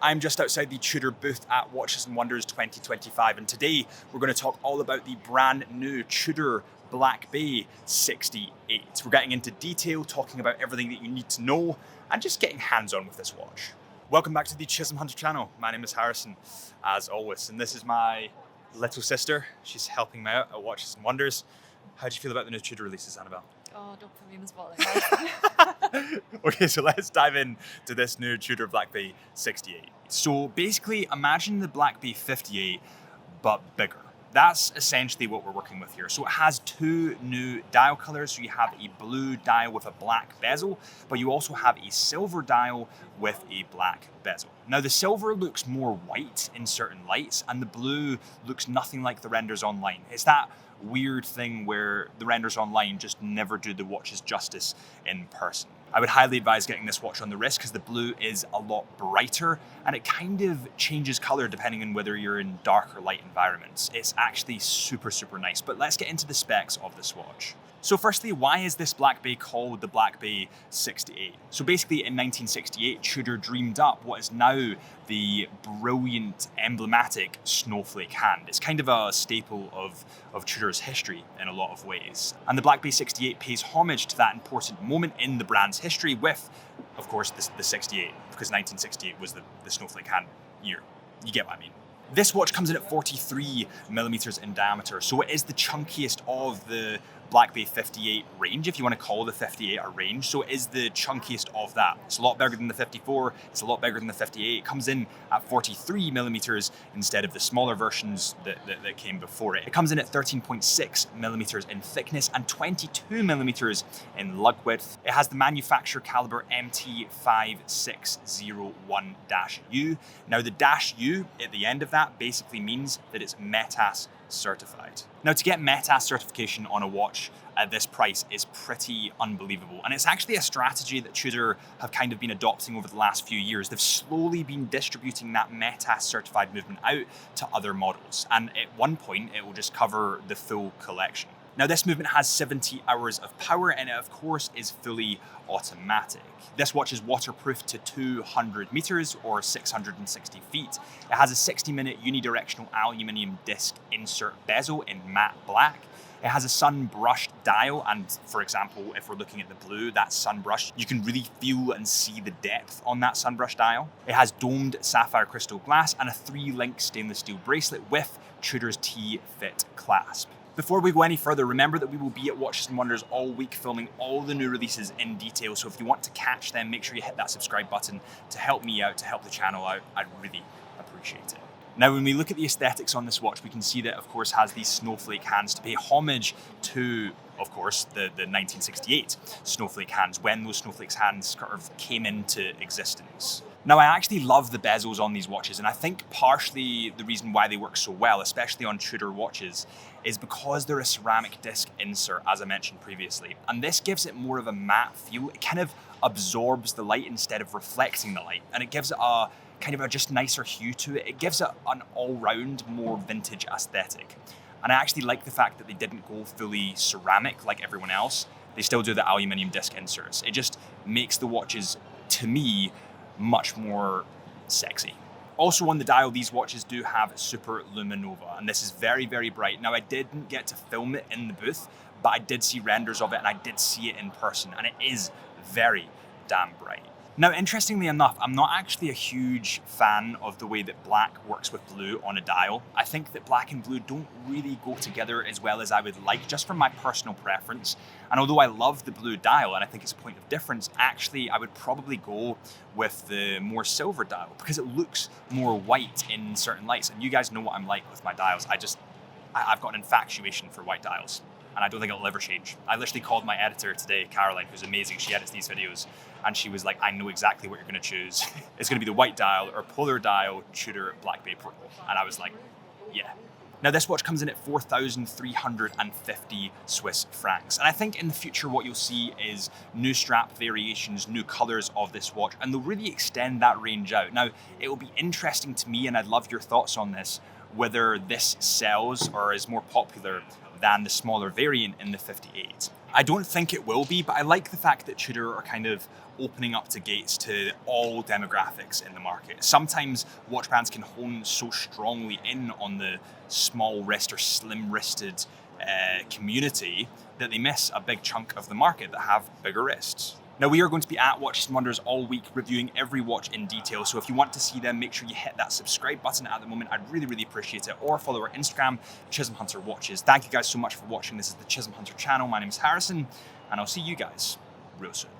I'm just outside the Tudor booth at Watches and Wonders 2025, and today we're going to talk all about the brand new Tudor Black Bay 68. We're getting into detail, talking about everything that you need to know, and just getting hands-on with this watch. Welcome back to the Chisholm Hunter channel. My name is Harrison, as always, and this is my little sister. She's helping me out at Watches and Wonders. How do you feel about the new Tudor releases, Annabelle? Oh, don't put me in the spotlight. Okay, so let's dive in to this new Tudor Black Bay 68. So basically, imagine the Black Bay 58, but bigger. That's essentially what we're working with here. So it has two new dial colors. So you have a blue dial with a black bezel, but you also have a silver dial with a black bezel. Now the silver looks more white in certain lights, and the blue looks nothing like the renders online. It's that weird thing where the renders online just never do the watches justice in person. I would highly advise getting this watch on the wrist because the blue is a lot brighter and it kind of changes color depending on whether you're in dark or light environments. It's actually super, super nice. But let's get into the specs of this watch. So firstly, why is this Black Bay called the Black Bay 68? So basically in 1968, Tudor dreamed up what is now the brilliant, emblematic snowflake hand. It's kind of a staple of Tudor's history in a lot of ways. And the Black Bay 68 pays homage to that important moment in the brand's history with, of course, the 68, because 1968 was the snowflake hand year. You get what I mean. This watch comes in at 43 millimeters in diameter, so it is the chunkiest of the Black Bay 58 range, if you want to call the 58 a range. So it is the chunkiest of that. It's a lot bigger than the 54, it's a lot bigger than the 58. It comes in at 43 millimeters instead of the smaller versions that came before it. It comes in at 13.6 millimeters in thickness and 22 millimeters in lug width. It has the manufacturer caliber MT5601-U. Now the -U at the end of that basically means that it's METAS certified. Now to get METAS certification on a watch at this price is pretty unbelievable, and it's actually a strategy that Tudor have kind of been adopting over the last few years. They've slowly been distributing that METAS certified movement out to other models, and at one point it will just cover the full collection. Now this movement has 70 hours of power and it of course is fully automatic. This watch is waterproof to 200 meters or 660 feet. It has a 60-minute unidirectional aluminium disc insert bezel in matte black. It has a sun brushed dial, and for example, if we're looking at the blue, that sun brush, you can really feel and see the depth on that sun brush dial. It has domed sapphire crystal glass and a 3-link stainless steel bracelet with Tudor's T-Fit clasp. Before we go any further, remember that we will be at Watches and Wonders all week filming all the new releases in detail. So if you want to catch them, make sure you hit that subscribe button to help me out, to help the channel out. I'd really appreciate it. Now, when we look at the aesthetics on this watch, we can see that, of course, has these snowflake hands to pay homage to, of course, the 1968 snowflake hands, when those snowflake hands sort of came into existence. Now, I actually love the bezels on these watches, and I think partially the reason why they work so well, especially on Tudor watches, is because they're a ceramic disc insert, as I mentioned previously. And this gives it more of a matte feel. It kind of absorbs the light instead of reflecting the light, and it gives it a kind of a just nicer hue to it. It gives it an all-round, more vintage aesthetic. And I actually like the fact that they didn't go fully ceramic like everyone else. They still do the aluminium disc inserts. It just makes the watches, to me, much more sexy. Also on the dial, these watches do have super luminova, and this is very, very bright. Now I didn't get to film it in the booth, but I did see renders of it and I did see it in person, and it is very damn bright. Now, interestingly enough, I'm not actually a huge fan of the way that black works with blue on a dial. I think that black and blue don't really go together as well as I would like, just from my personal preference. And although I love the blue dial and I think it's a point of difference, actually I would probably go with the more silver dial because it looks more white in certain lights. And you guys know what I'm like with my dials. I've got an infatuation for white dials, and I don't think it'll ever change. I literally called my editor today, Caroline, who's amazing. She edits these videos, and she was like, I know exactly what you're gonna choose. It's gonna be the white dial or polar dial Tudor Black Bay Purple. And I was like, yeah. Now this watch comes in at 4,350 Swiss francs. And I think in the future what you'll see is new strap variations, new colors of this watch, and they'll really extend that range out. Now, it will be interesting to me, and I'd love your thoughts on this, whether this sells or is more popular than the smaller variant in the 58. I don't think it will be, but I like the fact that Tudor are kind of opening up the gates to all demographics in the market. Sometimes watch brands can hone so strongly in on the small wrist or slim wristed community that they miss a big chunk of the market that have bigger wrists. Now, we are going to be at Watches and Wonders all week reviewing every watch in detail, so if you want to see them, make sure you hit that subscribe button at the moment. I'd really, really appreciate it. Or follow our Instagram, Chisholm Hunter Watches. Thank you guys so much for watching. This is the Chisholm Hunter channel. My name is Harrison, and I'll see you guys real soon.